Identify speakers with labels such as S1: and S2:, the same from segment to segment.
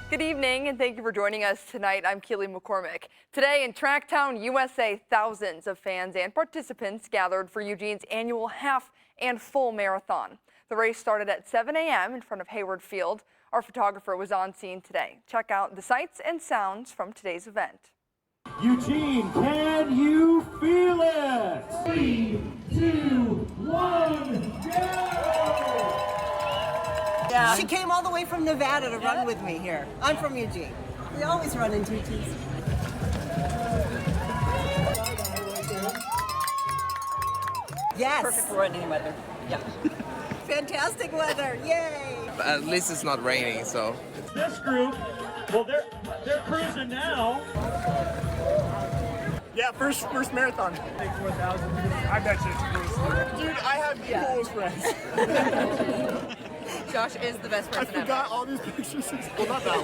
S1: Good evening, and thank you for joining us tonight. I'm Keely McCormick. Today in Tracktown, USA, thousands of fans and participants gathered for Eugene's annual half and full marathon. The race started at 7 a.m. in front of Hayward Field. Our photographer was on scene today. Check out the sights and sounds from today's event.
S2: Eugene, can you feel it? 3, 2, 1, go!
S3: Yeah. She came all the way from Nevada to run with me here. I'm from Eugene. We always run in tutus. Yes.
S4: Perfect for running weather. Yeah.
S3: Fantastic weather. Yay.
S5: At least it's not raining, so.
S2: This group, well, they're cruising now.
S6: Yeah, first marathon.
S2: Take 4,000. I bet you it's cruising.
S6: Dude, I have the coolest friends.
S4: Josh is the best
S6: I
S4: person
S6: forgot all these pictures. Well, not that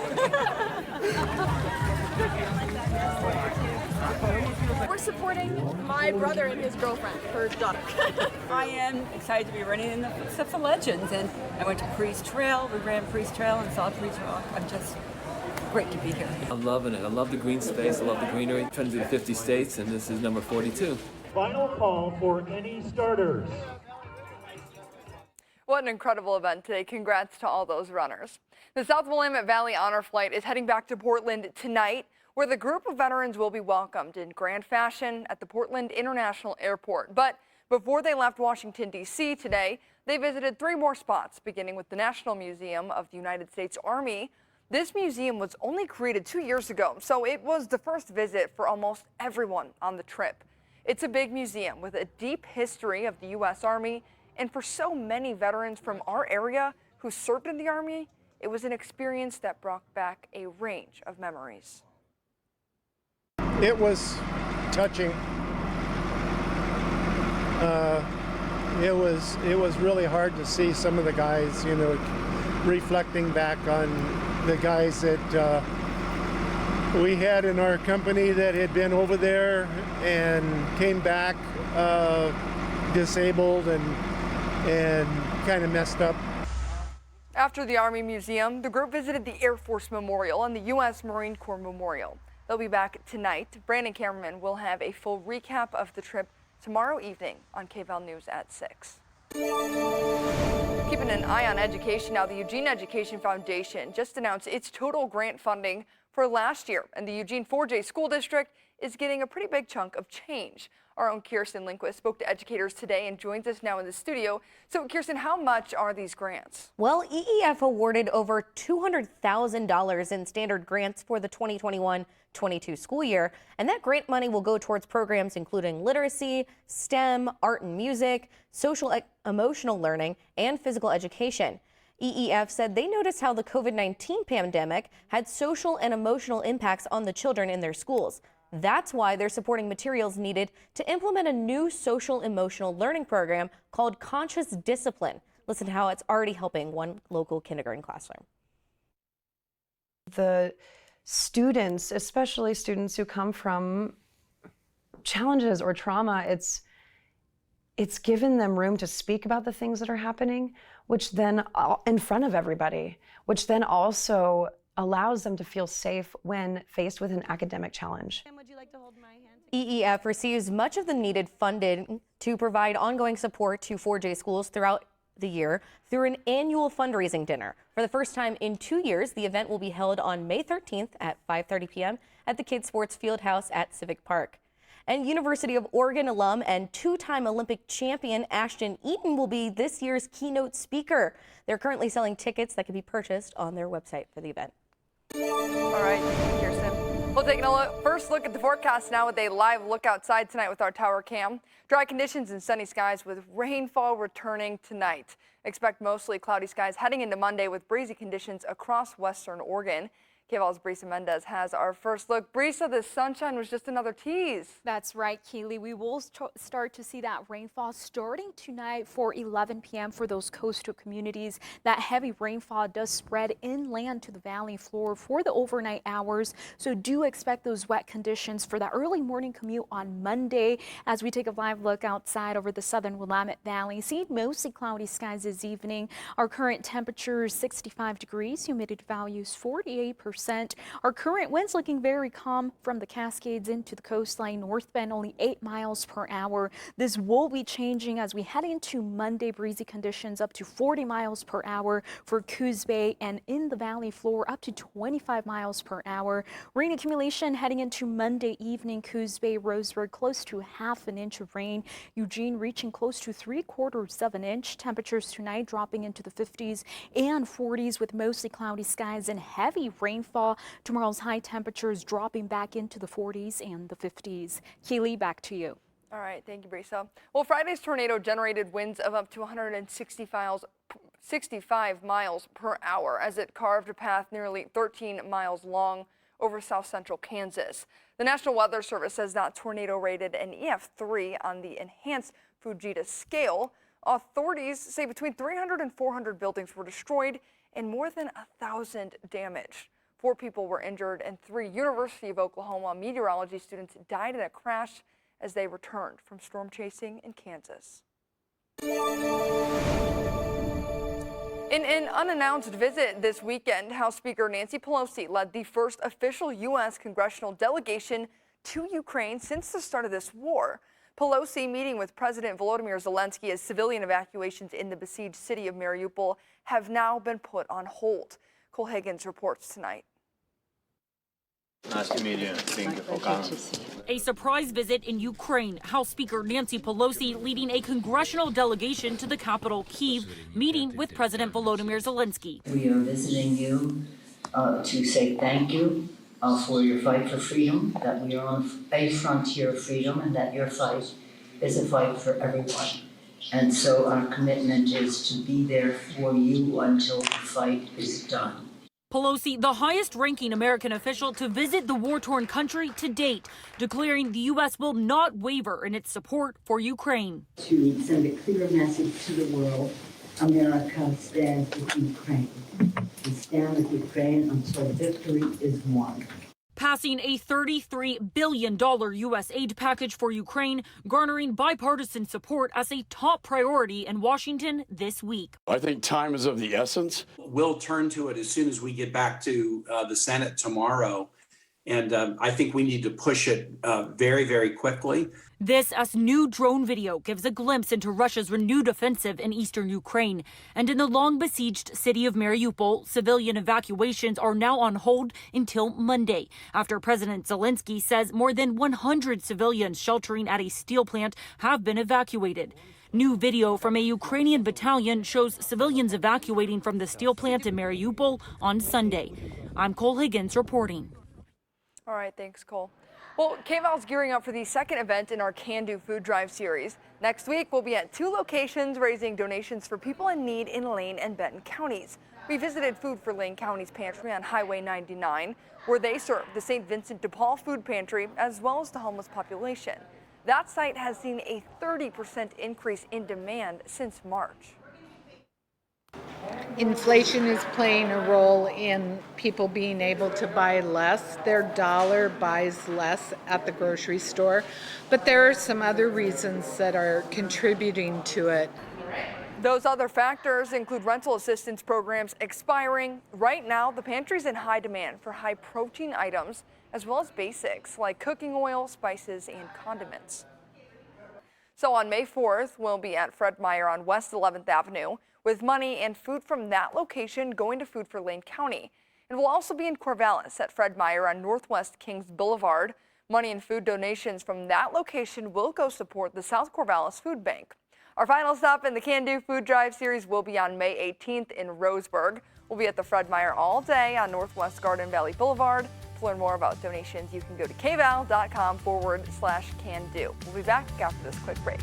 S6: one.
S7: We're supporting my brother and his girlfriend, her daughter.
S4: I am excited to be running in the footsteps of legends, and I went to Priest Trail. We ran Priest Trail and saw Priest Rock. I'm just great to be here.
S8: I'm loving it. I love the green space. I love the greenery. I'm trying to do 50 states, and this is number 42.
S2: Final call for any starters.
S1: What an incredible event today. Congrats to all those runners. The South Willamette Valley Honor Flight is heading back to Portland tonight, where the group of veterans will be welcomed in grand fashion at the Portland International Airport. But before they left Washington, D.C. today, they visited 3 more spots, beginning with the National Museum of the United States Army. This museum was only created 2 years ago, so it was the first visit for almost everyone on the trip. It's a big museum with a deep history of the U.S. Army, and for so many veterans from our area who served in the Army, it was an experience that brought back a range of memories.
S9: It was touching. It was really hard to see some of the guys, you know, reflecting back on the guys that we had in our company that had been over there and came back disabled and kind of messed up.
S1: After the Army Museum, the group visited the Air Force Memorial and the U.S. Marine Corps Memorial. They'll be back tonight. Brandon Cameron will have a full recap of the trip tomorrow evening on KVAL News at 6. Keeping an eye on education now, the Eugene Education Foundation just announced its total grant funding for last year, and the Eugene 4J School District is getting a pretty big chunk of change. Our own Kirsten Lindquist spoke to educators today and joins us now in the studio. So, Kirsten, how much are these grants?
S10: Well, EEF awarded over $200,000 in standard grants for the 2021-22 school year, and that grant money will go towards programs including literacy, STEM, art and music, social emotional learning, and physical education. EEF said they noticed how the COVID-19 pandemic had social and emotional impacts on the children in their schools. That's why they're supporting materials needed to implement a new social emotional learning program called Conscious Discipline. Listen to how it's already helping one local kindergarten classroom.
S11: The students, especially students who come from challenges or trauma, it's given them room to speak about the things that are happening, which then in front of everybody, which then also allows them to feel safe when faced with an academic challenge.
S7: Would you like to hold my hand?
S10: EEF receives much of the needed funding to provide ongoing support to 4J schools throughout the year through an annual fundraising dinner. For the first time in 2 years, the event will be held on May 13th at 5:30 p.m. at the Kids Sports Fieldhouse at Civic Park. And University of Oregon alum and 2-time Olympic champion Ashton Eaton will be this year's keynote speaker. They're currently selling tickets that can be purchased on their website for the event.
S1: All right, thank you, Kirsten. We'll take a first look at the forecast now with a live look outside tonight with our tower cam. Dry conditions and sunny skies with rainfall returning tonight. Expect mostly cloudy skies heading into Monday with breezy conditions across western Oregon. KVAL's Brisa Mendez has our first look. Brisa, the sunshine was just another tease.
S7: That's right, Keely. We will start to see that rainfall starting tonight for 11 p.m. for those coastal communities. That heavy rainfall does spread inland to the valley floor for the overnight hours. So do expect those wet conditions for that early morning commute on Monday. As we take a live look outside over the southern Willamette Valley, see mostly cloudy skies this evening. Our current temperature is 65 degrees, humidity values 48%. 50%. Our current winds looking very calm from the Cascades into the coastline. North Bend only 8 miles per hour. This will be changing as we head into Monday. Breezy conditions up to 40 miles per hour for Coos Bay, and in the valley floor up to 25 miles per hour. Rain accumulation heading into Monday evening. Coos Bay, Roseburg close to ½ an inch of rain. Eugene reaching close to 3/4 of an inch. Temperatures tonight dropping into the 50s and 40s with mostly cloudy skies and heavy rainfall. Tomorrow's high temperatures dropping back into the 40s and the 50s. Keely, back to you.
S1: All right, thank you, Brisa. Well, Friday's tornado generated winds of up to 165 miles per hour as it carved a path nearly 13 miles long over south central Kansas. The National Weather Service says that tornado rated an EF3 on the enhanced Fujita scale. Authorities say between 300 and 400 buildings were destroyed and more than 1,000 damaged. 4 people were injured and 3 University of Oklahoma meteorology students died in a crash as they returned from storm chasing in Kansas. In an unannounced visit this weekend, House Speaker Nancy Pelosi led the first official U.S. congressional delegation to Ukraine since the start of this war. Pelosi meeting with President Volodymyr Zelensky as civilian evacuations in the besieged city of Mariupol have now been put on hold. Cole Higgins reports tonight.
S12: Nice to meet you. Thank you for coming.
S13: A surprise visit in Ukraine. House Speaker Nancy Pelosi leading a congressional delegation to the capital, Kyiv, meeting with President Volodymyr Zelensky.
S14: We are visiting you to say thank you for your fight for freedom, that we are on a frontier of freedom and that your fight is a fight for everyone. And so our commitment is to be there for you until the fight is done.
S13: Pelosi, the highest-ranking American official to visit the war-torn country to date, declaring the U.S. will not waver in its support for Ukraine.
S14: To send a clear message to the world, America stands with Ukraine. We stand with Ukraine until victory is won.
S13: Passing a $33 billion U.S. aid package for Ukraine, garnering bipartisan support as a top priority in Washington this week.
S15: I think time is of the essence.
S16: We'll turn to it as soon as we get back to the Senate tomorrow. And I think we need to push it very, very quickly.
S13: This as new drone video gives a glimpse into Russia's renewed offensive in eastern Ukraine. And in the long-besieged city of Mariupol, civilian evacuations are now on hold until Monday, after President Zelensky says more than 100 civilians sheltering at a steel plant have been evacuated. New video from a Ukrainian battalion shows civilians evacuating from the steel plant in Mariupol on Sunday. I'm Cole Higgins reporting.
S1: All right, thanks, Cole. Well, KVAL's gearing up for the second event in our Can Do Food Drive series. Next week, we'll be at 2 locations raising donations for people in need in Lane and Benton counties. We visited Food for Lane County's pantry on Highway 99, where they serve the St. Vincent de Paul Food Pantry as well as the homeless population. That site has seen a 30% increase in demand since March.
S17: Inflation is playing a role in people being able to buy less. Their dollar buys less at the grocery store, but there are some other reasons that are contributing to it.
S1: Those other factors include rental assistance programs expiring. Right now, the pantry's in high demand for high protein items, as well as basics like cooking oil, spices, and condiments. So on May 4th, we'll be at Fred Meyer on West 11th Avenue, with money and food from that location going to Food for Lane County. And we'll also be in Corvallis at Fred Meyer on Northwest Kings Boulevard. Money and food donations from that location will go support the South Corvallis Food Bank. Our final stop in the Can Do Food Drive series will be on May 18th in Roseburg. We'll be at the Fred Meyer all day on Northwest Garden Valley Boulevard. To learn more about donations, you can go to kval.com/can-do. We'll be back after this quick break.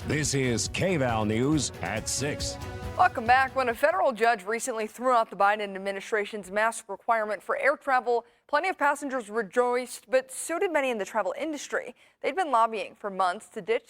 S18: This is KVAL News at 6.
S1: Welcome back. When a federal judge recently threw out the Biden administration's mask requirement for air travel, plenty of passengers rejoiced, but so did many in the travel industry. They'd been lobbying for months to ditch